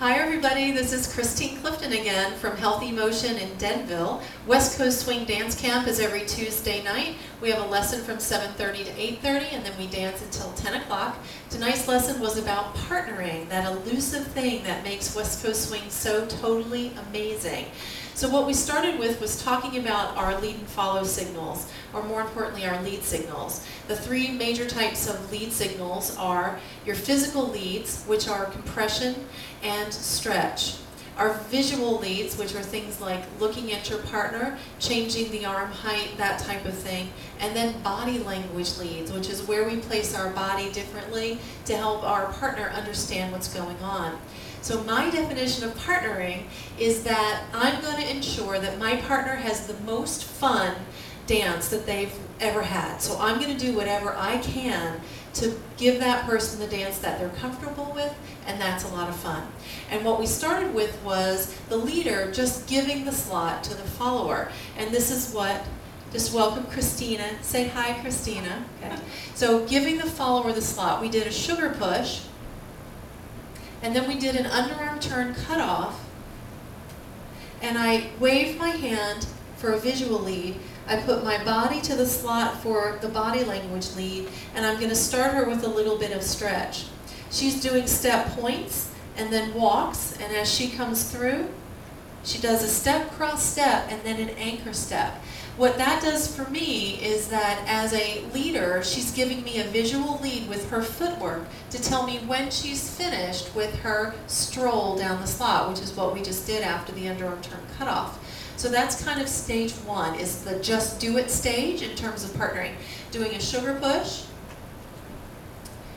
Hi everybody, this is Christine Clifton again from Healthy Motion in Denville. West Coast Swing Dance Camp is every Tuesday night. We have a lesson from 7:30 to 8:30 and then we dance until 10 o'clock. Tonight's lesson was about partnering, that elusive thing that makes West Coast Swing so totally amazing. So what we started with was talking about our lead and follow signals, or more importantly, our lead signals. The three major types of lead signals are your physical leads, which are compression and stretch. Our visual leads, which are things like looking at your partner, changing the arm height, that type of thing. And then body language leads, which is where we place our body differently to help our partner understand what's going on. So my definition of partnering is that I'm going to ensure that my partner has the most fun dance that they've ever had. So I'm going to do whatever I can to give that person the dance that they're comfortable with, and that's a lot of fun. And what we started with was the leader just giving the slot to the follower. And this is what, just welcome Christina. Say hi, Christina. Okay. So giving the follower the slot, we did a sugar push, and then we did an underarm turn cutoff, and I waved my hand for a visual lead. I put my body to the slot for the body language lead, and I'm going to start her with a little bit of stretch. She's doing step points and then walks, and as she comes through, she does a step, cross step, and then an anchor step. What that does for me is that as a leader, she's giving me a visual lead with her footwork to tell me when she's finished with her stroll down the slot, which is what we just did after the underarm turn cutoff. So that's kind of stage one, is the just do it stage in terms of partnering. Doing a sugar push,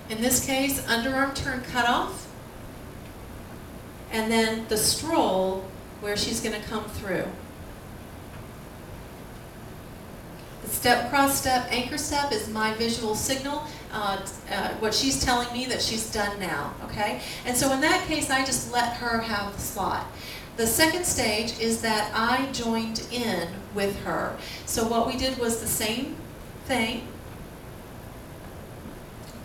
in this case, underarm turn cutoff, and then the stroll where she's going to come through. The step, cross step, anchor step is my visual signal, what she's telling me that she's done now, okay? And so in that case, I just let her have the slot. The second stage is that I joined in with her. So what we did was the same thing.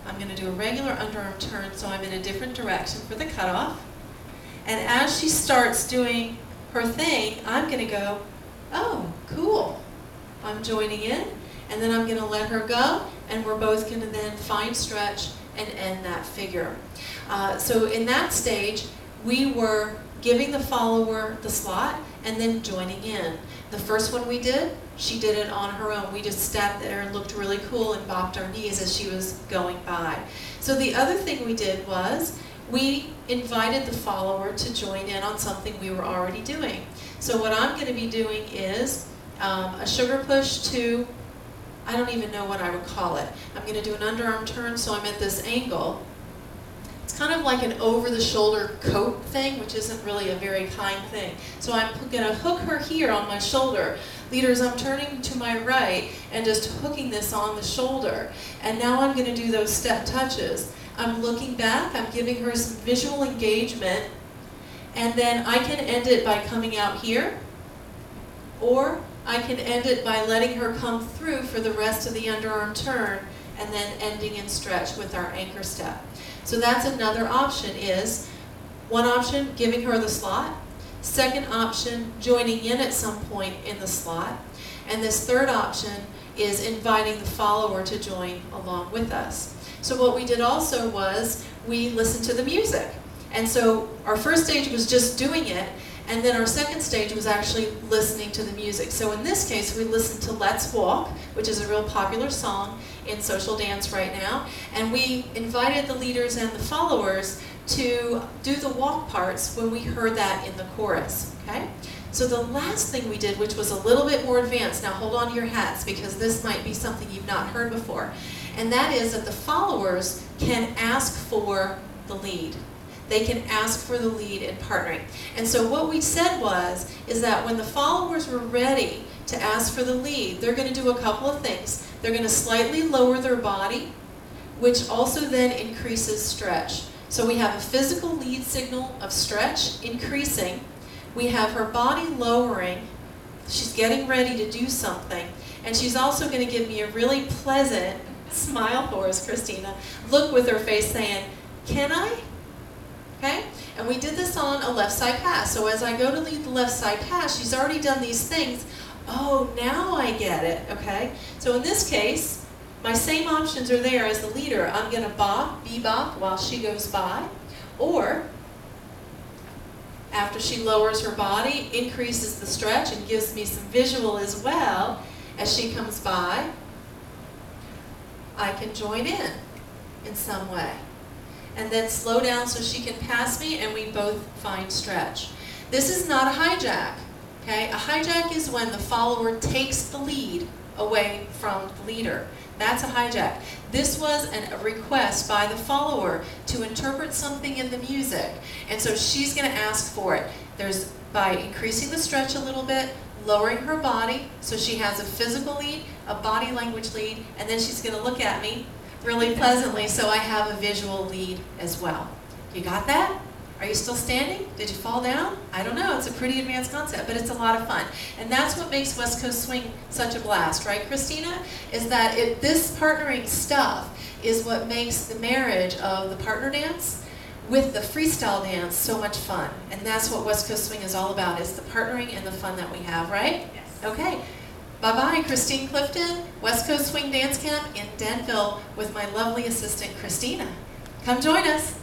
I'm going to do a regular underarm turn, so I'm in a different direction for the cutoff. And as she starts doing her thing, I'm going to go, oh, cool. I'm joining in, and then I'm going to let her go, and we're both going to then find stretch and end that figure. So in that stage, we were giving the follower the slot and then joining in. The first one we did, she did it on her own. We just sat there and looked really cool and bopped our knees as she was going by. So the other thing we did was we invited the follower to join in on something we were already doing. So what I'm going to be doing is a sugar push to, I don't even know what I would call it. I'm going to do an underarm turn, so I'm at this angle. It's kind of like an over-the-shoulder coat thing, which isn't really a very kind thing. So I'm going to hook her here on my shoulder. Leaders, I'm turning to my right and just hooking this on the shoulder. And now I'm going to do those step touches. I'm looking back, I'm giving her some visual engagement, and then I can end it by coming out here, or I can end it by letting her come through for the rest of the underarm turn and then ending in stretch with our anchor step. So that's another option, is one option, giving her the slot. Second option, joining in at some point in the slot. And this third option is inviting the follower to join along with us. So what we did also was we listened to the music. And so our first stage was just doing it, and then our second stage was actually listening to the music. So in this case, we listened to Let's Walk, which is a real popular song in social dance right now. And we invited the leaders and the followers to do the walk parts when we heard that in the chorus, okay? So the last thing we did, which was a little bit more advanced, now hold on to your hats because this might be something you've not heard before, and that is that the followers can ask for the lead. They can ask for the lead in partnering. And so what we said is that when the followers were ready to ask for the lead, they're going to do a couple of things. They're going to slightly lower their body, which also then increases stretch. So we have a physical lead signal of stretch increasing. We have her body lowering. She's getting ready to do something. And she's also going to give me a really pleasant smile for us, Christina. Look with her face saying, can I? Okay? And we did this on a left side pass. So as I go to lead the left side pass, she's already done these things. Oh, now I get it, okay? So in this case, my same options are there as the leader. I'm going to bop, bebop while she goes by. Or, after she lowers her body, increases the stretch and gives me some visual as well as she comes by, I can join in some way. And then slow down so she can pass me and we both find stretch. This is not a hijack, okay? A hijack is when the follower takes the lead away from the leader. That's a hijack. This was a request by the follower to interpret something in the music. And so she's going to ask for it. There's by increasing the stretch a little bit, lowering her body, so she has a physical lead, a body language lead, and then she's going to look at me really pleasantly, so I have a visual lead as well. You got that? Are you still standing? Did you fall down? I don't know. It's a pretty advanced concept, but it's a lot of fun. And that's what makes West Coast Swing such a blast, right, Christina? Is that this partnering stuff is what makes the marriage of the partner dance with the freestyle dance so much fun. And that's what West Coast Swing is all about, is the partnering and the fun that we have, right? Yes. Okay. Bye-bye, Christine Clifton, West Coast Swing Dance Camp in Denville with my lovely assistant, Christina. Come join us.